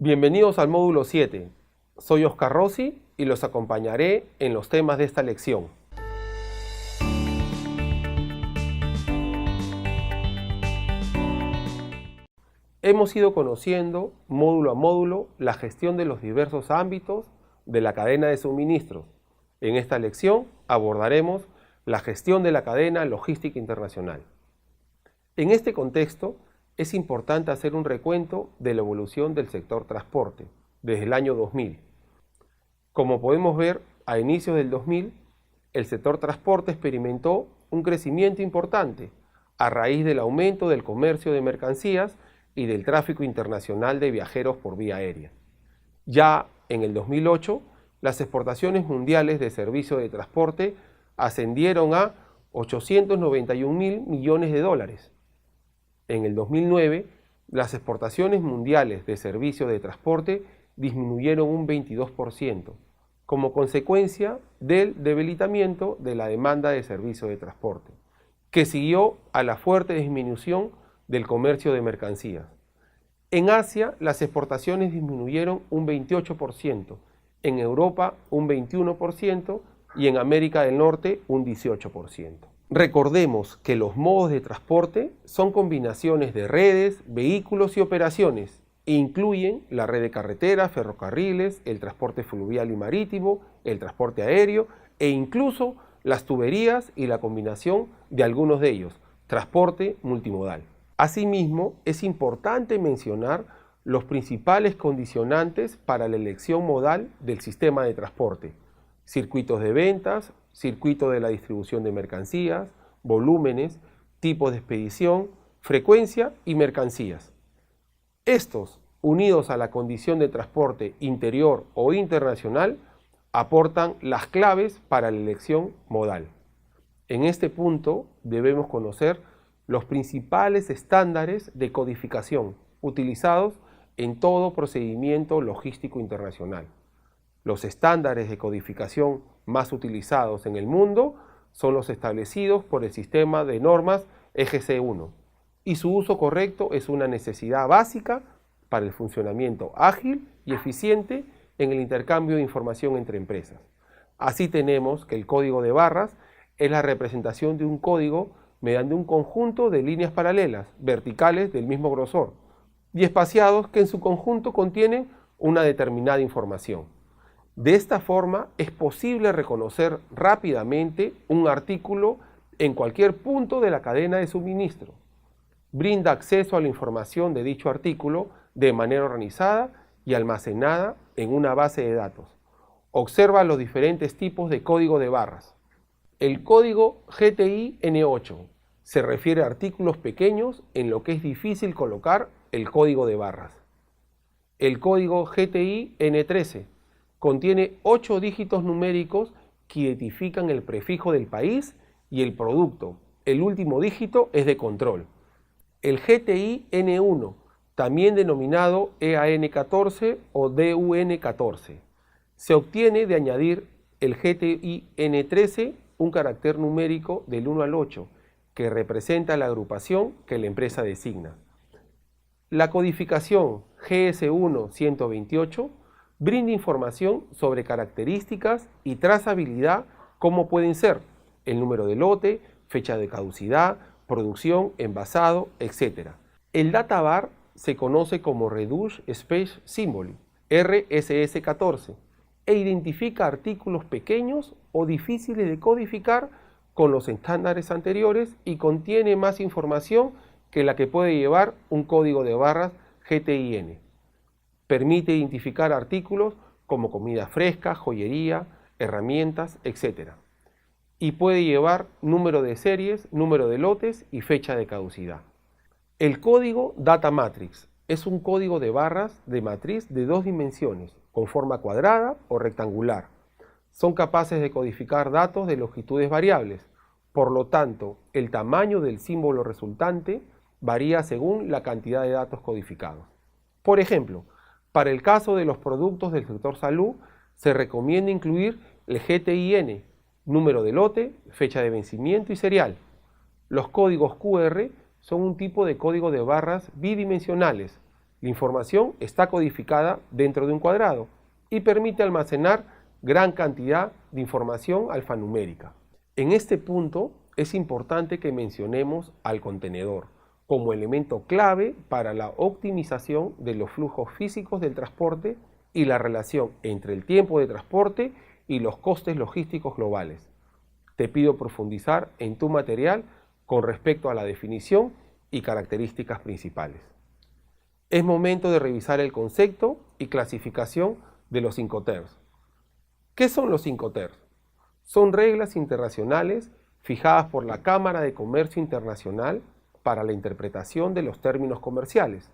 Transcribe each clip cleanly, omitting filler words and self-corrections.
Bienvenidos al módulo 7. Soy Oscar Rossi y los acompañaré en los temas de esta lección. Hemos ido conociendo módulo a módulo la gestión de los diversos ámbitos de la cadena de suministros. En esta lección abordaremos la gestión de la cadena logística internacional. En este contexto, es importante hacer un recuento de la evolución del sector transporte desde el año 2000. Como podemos ver, a inicios del 2000, el sector transporte experimentó un crecimiento importante a raíz del aumento del comercio de mercancías y del tráfico internacional de viajeros por vía aérea. Ya en el 2008, las exportaciones mundiales de servicios de transporte ascendieron a 891.000 millones de dólares. En el 2009, las exportaciones mundiales de servicios de transporte disminuyeron un 22%, como consecuencia del debilitamiento de la demanda de servicios de transporte, que siguió a la fuerte disminución del comercio de mercancías. En Asia, las exportaciones disminuyeron un 28%, en Europa un 21% y en América del Norte un 18%. Recordemos que los modos de transporte son combinaciones de redes, vehículos y operaciones e incluyen la red de carreteras, ferrocarriles, el transporte fluvial y marítimo, el transporte aéreo e incluso las tuberías y la combinación de algunos de ellos, transporte multimodal. Asimismo, es importante mencionar los principales condicionantes para la elección modal del sistema de transporte: circuitos de ventas, circuito de la distribución de mercancías, volúmenes, tipos de expedición, frecuencia y mercancías. Estos, unidos a la condición de transporte interior o internacional, aportan las claves para la elección modal. En este punto debemos conocer los principales estándares de codificación utilizados en todo procedimiento logístico internacional. Los estándares de codificación más utilizados en el mundo son los establecidos por el sistema de normas EGC1, y su uso correcto es una necesidad básica para el funcionamiento ágil y eficiente en el intercambio de información entre empresas. Así tenemos que el código de barras es la representación de un código mediante un conjunto de líneas paralelas, verticales del mismo grosor, y espaciados que en su conjunto contienen una determinada información. De esta forma es posible reconocer rápidamente un artículo en cualquier punto de la cadena de suministro. Brinda acceso a la información de dicho artículo de manera organizada y almacenada en una base de datos. Observa los diferentes tipos de código de barras. El código GTI N8 se refiere a artículos pequeños en lo que es difícil colocar el código de barras. El código GTI N13 contiene 8 dígitos numéricos que identifican el prefijo del país y el producto. El último dígito es de control. El GTI N1, también denominado EAN14 o DUN14, se obtiene de añadir el GTI N13 un carácter numérico del 1 al 8, que representa la agrupación que la empresa designa. La codificación GS1-128 brinda información sobre características y trazabilidad, como pueden ser el número de lote, fecha de caducidad, producción, envasado, etc. El databar se conoce como Reduced Space Symbol, RSS14, e identifica artículos pequeños o difíciles de codificar con los estándares anteriores y contiene más información que la que puede llevar un código de barras GTIN. Permite identificar artículos como comida fresca, joyería, herramientas, etc. Y puede llevar número de series, número de lotes y fecha de caducidad. El código Data Matrix es un código de barras de matriz de 2 dimensiones, con forma cuadrada o rectangular. Son capaces de codificar datos de longitudes variables. Por lo tanto, el tamaño del símbolo resultante varía según la cantidad de datos codificados. Por ejemplo, para el caso de los productos del sector salud, se recomienda incluir el GTIN, número de lote, fecha de vencimiento y serial. Los códigos QR son un tipo de código de barras bidimensionales, La información está codificada dentro de un cuadrado y permite almacenar gran cantidad de información alfanumérica. En este punto es importante que mencionemos al contenedor como elemento clave para la optimización de los flujos físicos del transporte y la relación entre el tiempo de transporte y los costes logísticos globales. Te pido profundizar en tu material con respecto a la definición y características principales. Es momento de revisar el concepto y clasificación de los Incoterms. ¿Qué son los Incoterms? Son reglas internacionales fijadas por la Cámara de Comercio Internacional para la interpretación de los términos comerciales.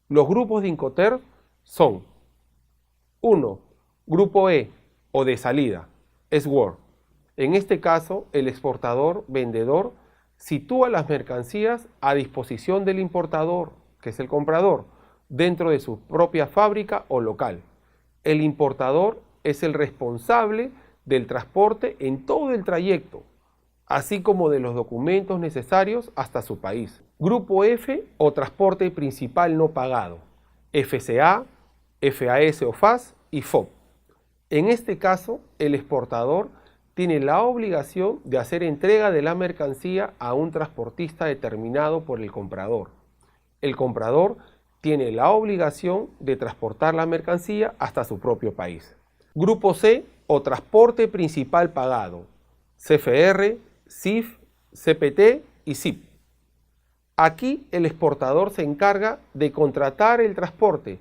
Los grupos de Incoterms son 1. Grupo E o de salida, es Word. En este caso, el exportador-vendedor sitúa las mercancías a disposición del importador, que es el comprador, dentro de su propia fábrica o local. El importador es el responsable del transporte en todo el trayecto, así como de los documentos necesarios hasta su país. Grupo F o transporte principal no pagado, FCA, FAS o FAS y FOB. En este caso, el exportador tiene la obligación de hacer entrega de la mercancía a un transportista determinado por el comprador. El comprador tiene la obligación de transportar la mercancía hasta su propio país. Grupo C o transporte principal pagado, CFR, CIF, CPT y CIP. Aquí el exportador se encarga de contratar el transporte,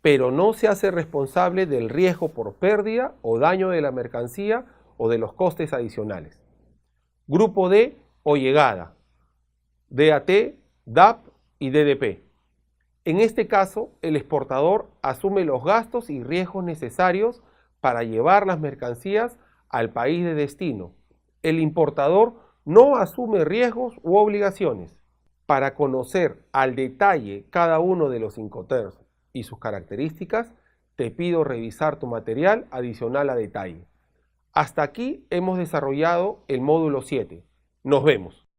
pero no se hace responsable del riesgo por pérdida o daño de la mercancía o de los costes adicionales. Grupo D o llegada, DAT, DAP y DDP. En este caso, el exportador asume los gastos y riesgos necesarios para llevar las mercancías al país de destino. El importador no asume riesgos u obligaciones. Para conocer al detalle cada uno de los Incoterms y sus características, te pido revisar tu material adicional a detalle. Hasta aquí hemos desarrollado el módulo 7. Nos vemos.